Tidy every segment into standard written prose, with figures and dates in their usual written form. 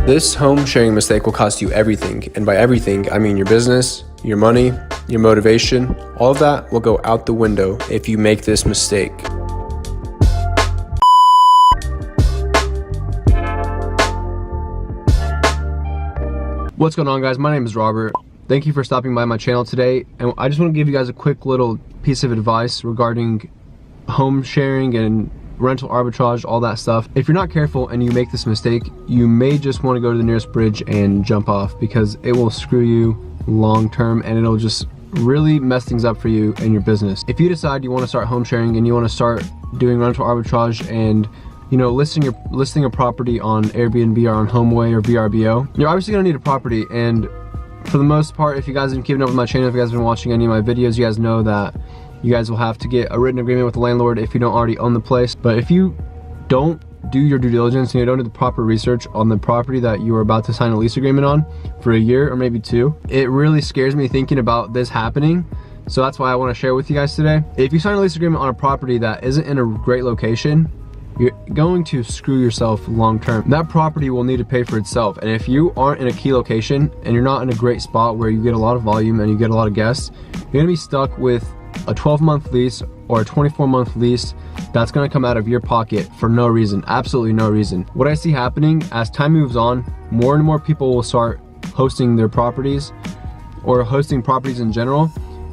This home sharing mistake will cost you everything, and by everything, I mean your business, your money, your motivation. All of that will go out the window if you make this mistake. What's going on, guys? My name is Robert. Thank you for stopping by my channel today, and I just want to give you guys a quick little piece of advice regarding home sharing and rental arbitrage, all that stuff. If you're not careful and you make this mistake, you may just want to go to the nearest bridge and jump off, because it will screw you long term and it'll just really mess things up for you and your business. If you decide you want to start home sharing and you want to start doing rental arbitrage and listing a property on Airbnb or on HomeAway or VRBO, you're obviously gonna need a property. And for the most part, if you guys have been keeping up with my channel, if you guys have been watching any of my videos, you guys know that you guys will have to get a written agreement with the landlord if you don't already own the place. But if you don't do your due diligence and you don't do the proper research on the property that you are about to sign a lease agreement on for a year or maybe 2, it really scares me thinking about this happening. So that's why I want to share with you guys today. If you sign a lease agreement on a property that isn't in a great location, you're going to screw yourself long term. That property will need to pay for itself. And if you aren't in a key location and you're not in a great spot where you get a lot of volume and you get a lot of guests, you're gonna be stuck with a 12-month lease or a 24-month lease that's gonna come out of your pocket for no reason, absolutely no reason. What I see happening as time moves on, more and more people will start hosting their properties or hosting properties in general,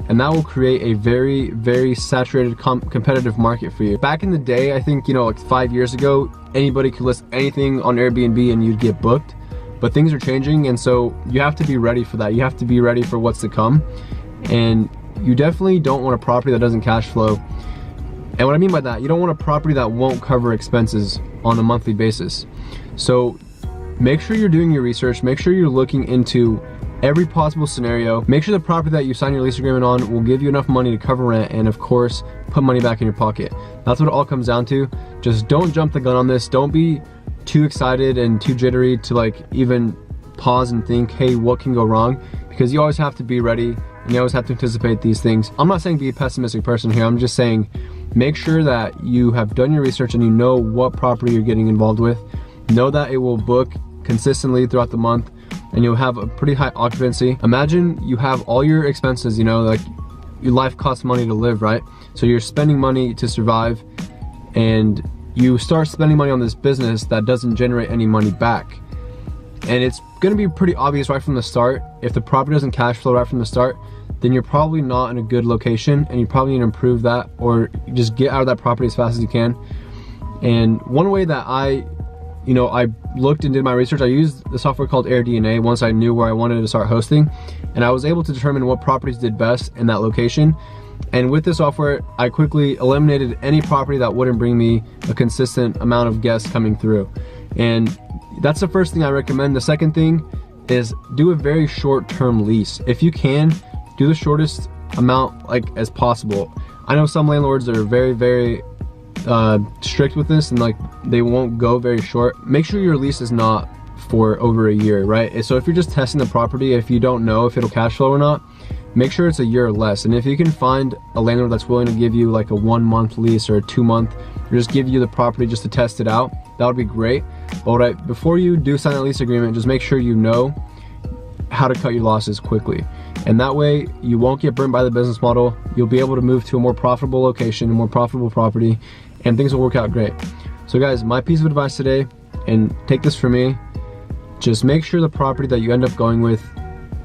and that will create a very, very saturated competitive market for you. Back in the day, I think, like 5 years ago, anybody could list anything on Airbnb and you'd get booked, but things are changing, and so you have to be ready for that. You have to be ready for what's to come, and you definitely don't want a property that doesn't cash flow. And what I mean by that, you don't want a property that won't cover expenses on a monthly basis. So make sure you're doing your research, make sure you're looking into every possible scenario. Make sure the property that you sign your lease agreement on will give you enough money to cover rent and, of course, put money back in your pocket. That's what it all comes down to. Just don't jump the gun on this. Don't be too excited and too jittery to even pause and think, hey, what can go wrong? Because you always have to be ready and you always have to anticipate these things. I'm not saying be a pessimistic person here. I'm just saying make sure that you have done your research and you know what property you're getting involved with. Know that it will book consistently throughout the month and you'll have a pretty high occupancy. Imagine you have all your expenses, your life costs money to live, right? So you're spending money to survive, and you start spending money on this business that doesn't generate any money back. And it's gonna be pretty obvious right from the start. If the property doesn't cash flow right from the start, then you're probably not in a good location and you probably need to improve that, or just get out of that property as fast as you can. And one way that I looked and did my research, I used the software called AirDNA once I knew where I wanted to start hosting, and I was able to determine what properties did best in that location. And with this software, I quickly eliminated any property that wouldn't bring me a consistent amount of guests coming through. And that's the first thing I recommend. The second thing is do a very short-term lease. If you can, do the shortest amount as possible. I know some landlords are very, very strict with this and they won't go very short. Make sure your lease is not for over a year, right? So if you're just testing the property, if you don't know if it'll cash flow or not, make sure it's a year or less. And if you can find a landlord that's willing to give you a 1-month lease or a 2-month, or just give you the property just to test it out, that would be great. But before you do sign a lease agreement, just make sure you know how to cut your losses quickly. And that way you won't get burned by the business model. You'll be able to move to a more profitable location, a more profitable property, and things will work out great. So guys, my piece of advice today, and take this from me, just make sure the property that you end up going with,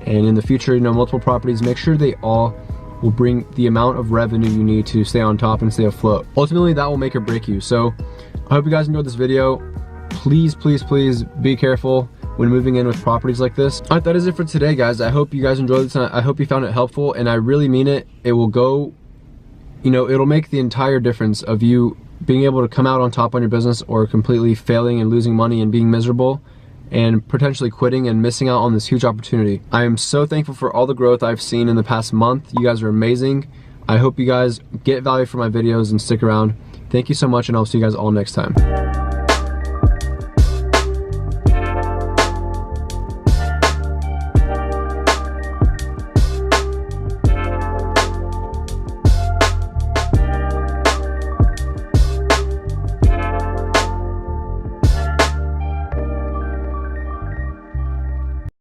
and in the future, multiple properties, make sure they all will bring the amount of revenue you need to stay on top and stay afloat. Ultimately, that will make or break you. So I hope you guys enjoyed this video. Please, please, please be careful when moving in with properties like this. All right, that is it for today, guys. I hope you guys enjoyed this, and I hope you found it helpful, and I really mean it. It will go, it'll make the entire difference of you being able to come out on top on your business, or completely failing and losing money and being miserable and potentially quitting and missing out on this huge opportunity. I am so thankful for all the growth I've seen in the past month. You guys are amazing. I hope you guys get value from my videos and stick around. Thank you so much, and I'll see you guys all next time.